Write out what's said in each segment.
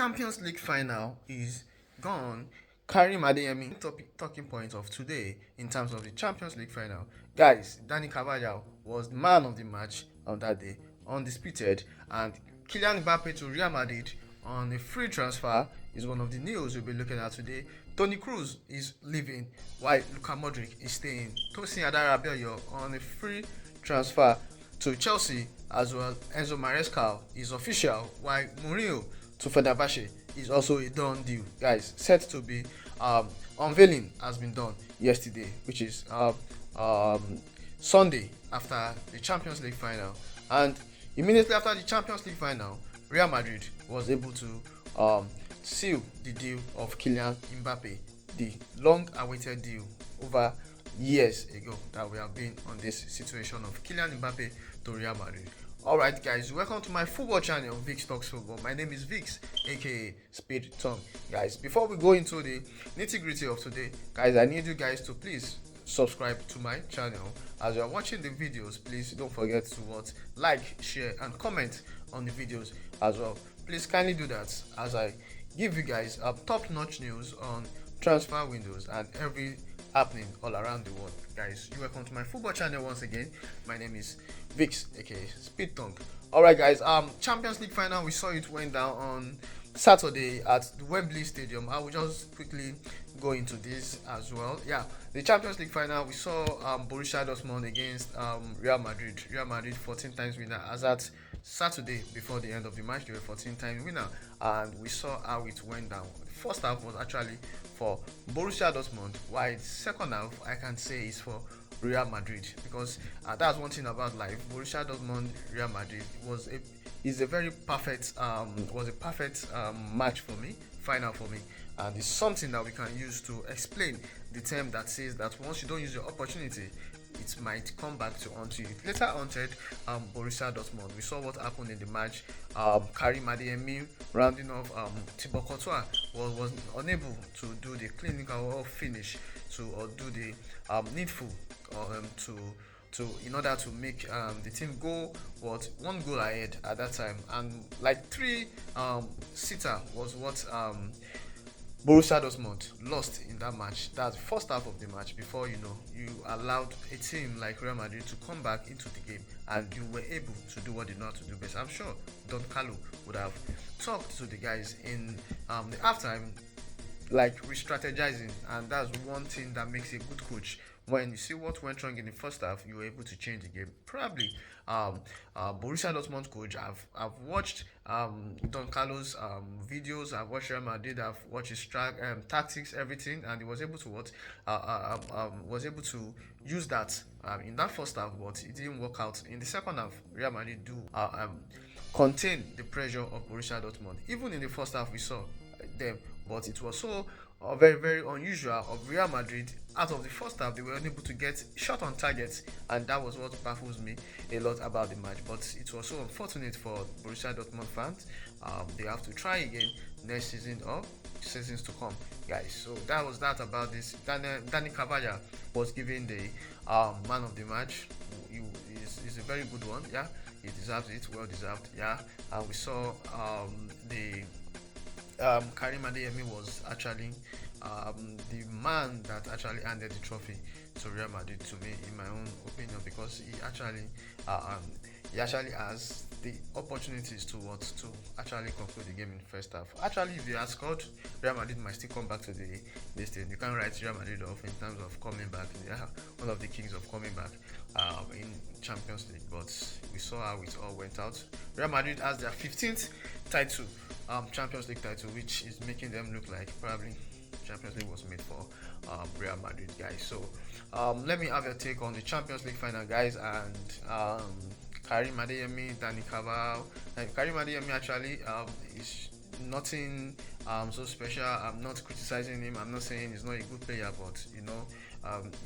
Champions League final is gone. Karim Adeyemi, talking point of today in terms of the Champions League final. Guys, Dani Carvajal was the man of the match on that day, undisputed, and Kylian Mbappe to Real Madrid on a free transfer is one of the news we'll be looking at today. Toni Kroos is leaving while Luka Modric is staying. Tosin Adarabioyo on a free transfer to Chelsea as well. Enzo Maresca is official, while Mourinho to Fenerbache is also a done deal. Guys, set to be unveiling has been done yesterday, which is Sunday after the Champions League final. And immediately after the Champions League final, Real Madrid was able to seal the deal of Kylian Mbappe, the long-awaited deal over years ago that we have been on this situation of Kylian Mbappe to Real Madrid. Alright guys, welcome to my football channel, Vix Talks Football. My name is Vix, aka Speed Tongue. Guys, before we go into the nitty-gritty of today, guys, I need you guys to please subscribe to my channel. As you are watching the videos, please don't forget to like, share and comment on the videos as well. Please kindly do that as I give you guys top-notch news on transfer windows and every happening all around the world. Guys, you welcome to my football channel once again. My name is Vix, aka Speed Tongue. Alright guys, Champions League final, we saw it went down on Saturday at the Wembley Stadium. I will just quickly go into this as well. Yeah, the Champions League final, we saw Borussia Dortmund against Real Madrid. Real Madrid 14 times winner. As at Saturday before the end of the match, they were 14 times winner, and we saw how it went down. The first half was actually for Borussia Dortmund, while the second half I can say is for Real Madrid, because that's one thing about life. Borussia Dortmund Real Madrid is a very perfect match for me, final for me, and it's something that we can use to explain the term that says that once you don't use your opportunity, it might come back to haunt you. It later haunted Borussia Dortmund. We saw what happened in the match. Karim Adeyemi rounding off Thibaut Courtois was unable to do the clinical finish or do the needful in order to make the team go one goal ahead at that time, and like three sitter was what Borussia Dortmund lost in that match. That's the first half of the match. Before you allowed a team like Real Madrid to come back into the game, and you were able to do what they know how to do best. I'm sure Don Carlo would have talked to the guys in the halftime, like re-strategizing, and that's one thing that makes a good coach. When you see what went wrong in the first half, you were able to change the game. Probably Borussia Dortmund coach, I've watched Don Carlo's videos, I've watched Real Madrid, I've watched his tactics, everything, and he was able to use that in that first half, but it didn't work out. In the second half, Real Madrid do contain the pressure of Borussia Dortmund. Even in the first half, we saw them, but it was so very, very unusual of Real Madrid. Out of the first half, they were unable to get shot on target, and that was what baffles me a lot about the match. But it was so unfortunate for Borussia Dortmund fans. They have to try again next season or seasons to come, guys. So that was that about this. Dani Carvajal was given the man of the match. He's a very good one. Yeah, he deserves it, well deserved. Yeah, and we saw Karim Adeyemi was actually the man that actually handed the trophy to Real Madrid, to me, in my own opinion, because he actually has the opportunities to actually conclude the game in the first half. Actually, if you had scored, Real Madrid might still come back to this thing. You can't write Real Madrid off in terms of coming back. They are one of the kings of coming back in Champions League, but we saw how it all went out. Real Madrid has their 15th title, Champions League title, which is making them look like probably Champions League was made for Real Madrid, guys. So let me have your take on the Champions League final, guys, and Karim Adeyemi, Dani Carvajal. Karim Adeyemi actually is nothing so special. I'm not criticizing him. I'm not saying he's not a good player, but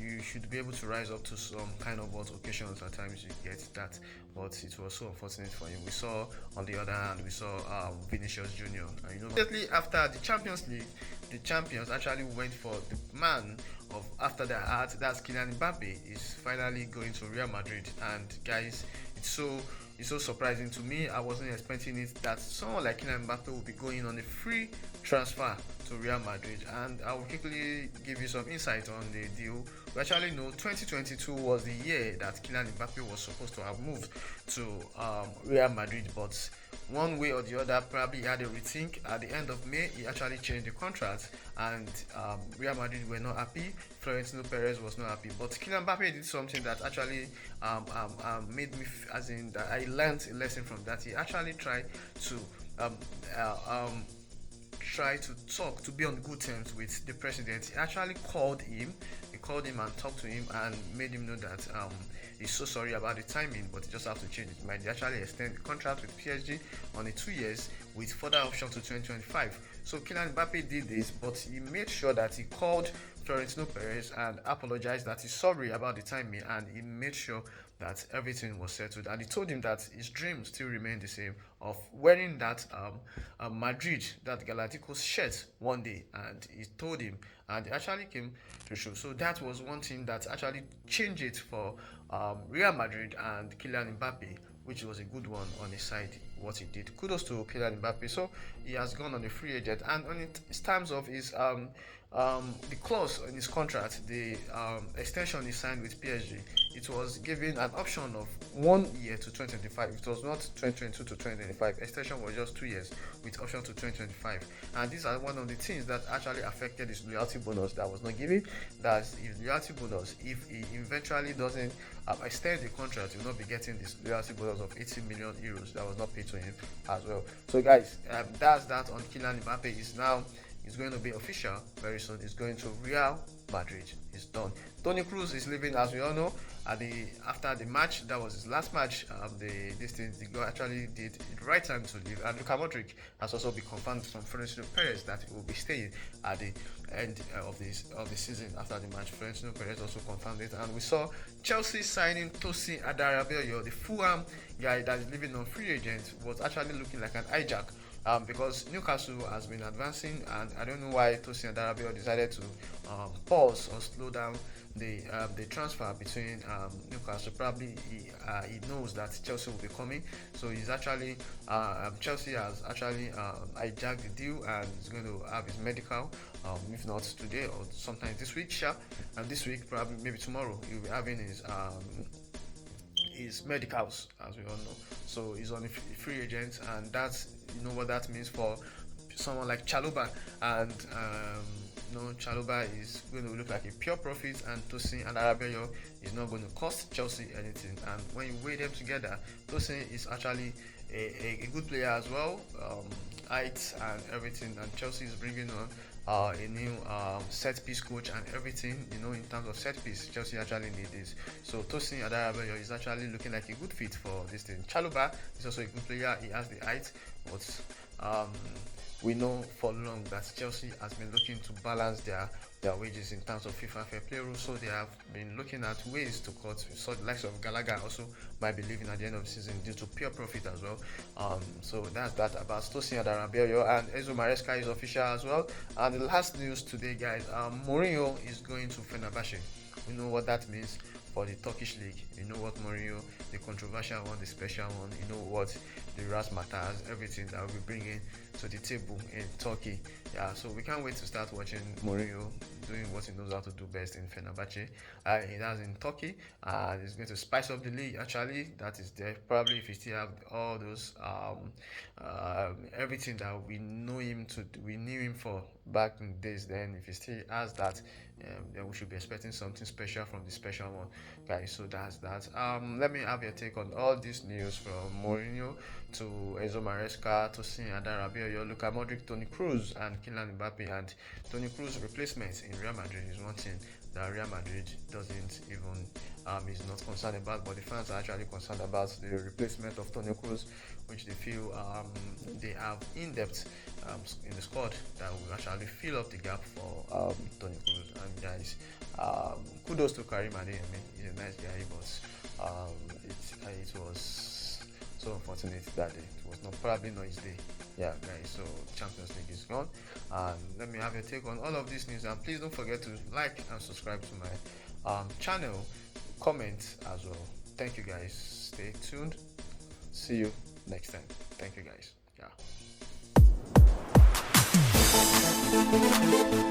you should be able to rise up to some kind of occasions. At times you get that, but it was so unfortunate for him. We saw, on the other hand, we saw Vinicius Junior. Immediately after the Champions League, the champions actually went for the man of after their heart. That's Kylian Mbappe is finally going to Real Madrid, and guys, it's so It's so surprising to me. I wasn't expecting it that someone like Kylian Mbappe will be going on a free transfer to Real Madrid. And I will quickly give you some insight on the deal. We actually know 2022 was the year that Kylian Mbappe was supposed to have moved to Real Madrid, but one way or the other, probably he had a rethink. At the end of May, he actually changed the contract, and Real Madrid were not happy. Florentino Perez was not happy, but Kylian Mbappe did something that actually made me, as in that I learned a lesson from that. He actually tried to um, uh, um, try to talk to be on good terms with the president. He actually called him. He called him and talked to him and made him know that he's so sorry about the timing, but he just have to change his mind. He actually extend the contract with PSG on the 2 years with further option to 2025. So Kylian Mbappe did this, but he made sure that he called Florentino Perez and apologized that he's sorry about the timing, and he made sure that everything was settled. And he told him that his dream still remained the same of wearing that Madrid, that Galacticos shirt one day. And he told him, and it actually came to show. So that was one thing that actually changed it for Real Madrid and Kylian Mbappe, which was a good one on his side, what he did. Kudos to Kylian Mbappe. So he has gone on a free agent, and on it, in terms of his the clause in his contract, the extension he signed with PSG, it was given an option of 1 year to 2025. It was not 2022 to 2025. Extension was just 2 years with option to 2025. And these are one of the things that actually affected his loyalty bonus that was not given. That's his loyalty bonus. If he eventually doesn't extend the contract, he will not be getting this loyalty bonus of 80 million euros that was not paid to him as well. So guys, that's that on Kylian Mbappe. Is now it's going to be official very soon. It's going to Real Madrid. It's done. Toni Kroos is leaving, as we all know. After the match, that was his last match. The guy actually did the right time to leave. And Luka Modric has also been confirmed from Florentino Perez that he will be staying at the end of the season after the match. Florentino Perez also confirmed it, and we saw Chelsea signing Tosin Adarabioyo, the Fulham guy that is living on free agent, was actually looking like an hijack. Because Newcastle has been advancing, and I don't know why Tosin Adarabioyo decided to pause or slow down the transfer between Newcastle. Probably he knows that Chelsea will be coming, so he's actually Chelsea has actually hijacked the deal, and he's going to have his medical, if not today or sometime this week, sure. And this week, probably maybe tomorrow, he'll be having his medicals, as we all know. So he's on a free agent, and that's, you know what that means for someone like Chalobah. And Chalobah is going to look like a pure profit, and Tosin and Adarabioyo is not going to cost Chelsea anything. And when you weigh them together, Tosin is actually a good player as well, height and everything, and Chelsea is bringing on a new set piece coach and everything, in terms of set piece. Chelsea actually need this. So Tosin Adarabioyo is actually looking like a good fit for this thing. Chalobah is also a good player. He has the height, but we know for long that Chelsea has been looking to balance their wages in terms of FIFA fair play rules, so they have been looking at ways to cut. So the likes of Gallagher also might be leaving at the end of the season due to pure profit as well. So that's that about Tosin Adarabioyo, and Enzo Maresca is official as well. And the last news today, guys, Mourinho is going to Fenerbache. We know what that means for the Turkish league. You know what Mourinho, the controversial one, the special one, you know what the Matters, everything that we'll be bringing to the table in Turkey. Yeah, so we can't wait to start watching Mourinho doing what he knows how to do best in Fenerbahce. He does in Turkey. He's going to spice up the league. Actually, that is there. Probably if he still have all those everything that we knew him for back in the days. Then if he still has that, then we should be expecting something special from the special one, guys. So that's that. Let me have your take on all this news from Mourinho to Enzo Maresca, Tosin Adarabioyo, Luka Modric, Toni Kroos, and Kylian Mbappe. And Toni Kroos' replacement in Real Madrid is one thing that Real Madrid doesn't even is not concerned about, but the fans are actually concerned about the replacement of Toni Kroos, which they feel they have in-depth in the squad that will actually fill up the gap for Toni Kroos. And guys, kudos to Karim Adeyemi. He's a nice guy, but it was so unfortunate that day. It was probably not his day. Yeah, guys, so Champions League is gone. And let me have your take on all of this news, and please don't forget to like and subscribe to my channel, comment as well. Thank you, guys. Stay tuned. See you next time. Thank you guys. Yeah.